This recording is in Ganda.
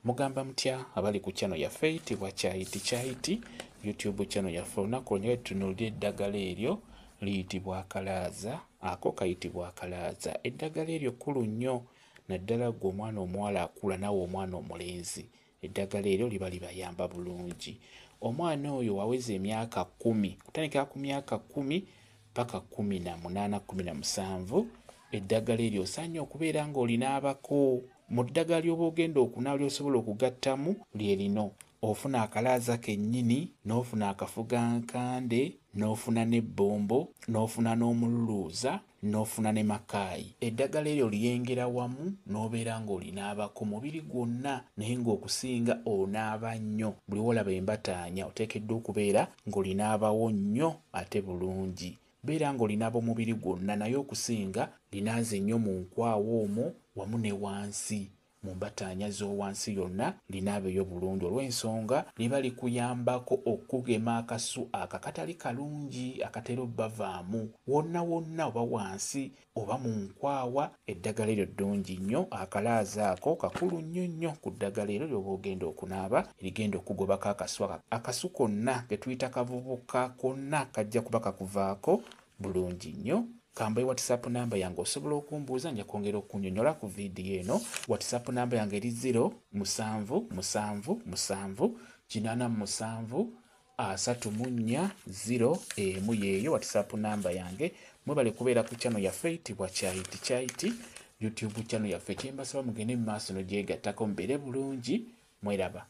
Mugamba mutya abali ku channel yaffe eyitibwa Kyayiti YouTube channel yaffe olunaku olwo tutunuulira eddagala eryo liyitibwa akalaaza. Ako kayitibwa akalaaza. Eddagala eryo kkulu nnyo naddala ggwe omwana omuwala akula nawe omwana omulenzi. Eddagala eryo liba libayamba bulungi. Omwana oyo waweza emyaka 10 kutandikira ku myaka 10 paka 18 17 eddagala eryo osaanye okubeera ng'olinaabako. Mu ddagala ly'oba ogenda okunaaba ly'osobola okugattamu lye lino. Ofuna akalaaza kennyini, n'ofuna akafugankande, n'ofuna n'ebbombo, n'ofuna n'omululuuza, n'ofuna ne makaayi. Eddagala eryo lyengera wamu n'obeera ng'olinaabako mubiri gwonna, naye ng'okusinga onaaba nnyo. Buli wolaba embataanya oteekeddwa okubeera ng'olinaabawo nnyo ate bulungi. Beera ng'olinaaba omubiri gwonna, naye okusinga linaaze nnyo mu nkwawa omwo wamu ne wansi. Mu mbataanya z'owansi yonna linaabeyo bulungi olw'ensonga liba likuyambako okugema akasu akatali kalungi akatera obbavaamu wonna wonna, oba wansi oba mu nkwawa. Eddagala eryo ddungi nnyo. Akalaaza ako kakulu nnyo ku ddagala eryo ly'oba ogenda okunaaba erigenda okugobako akasu konna ke tuyita kavubuka konna kajja kuba kakuvaako bulungi nnyo. Kamba WhatsApp namba yange osobola okumbuuza nja kwongera okunnyonnyola ku viidiyo eno. WhatsApp namba yange eri 0778734 yeeyo WhatsApp namba yange. Mwebale kubeera ku channel yaffe eyitibwa Kyayiti YouTube channel yaffe. Kyembasaba mugende mu maaso n'ogyegattako mubeere bulungi. Mweraba.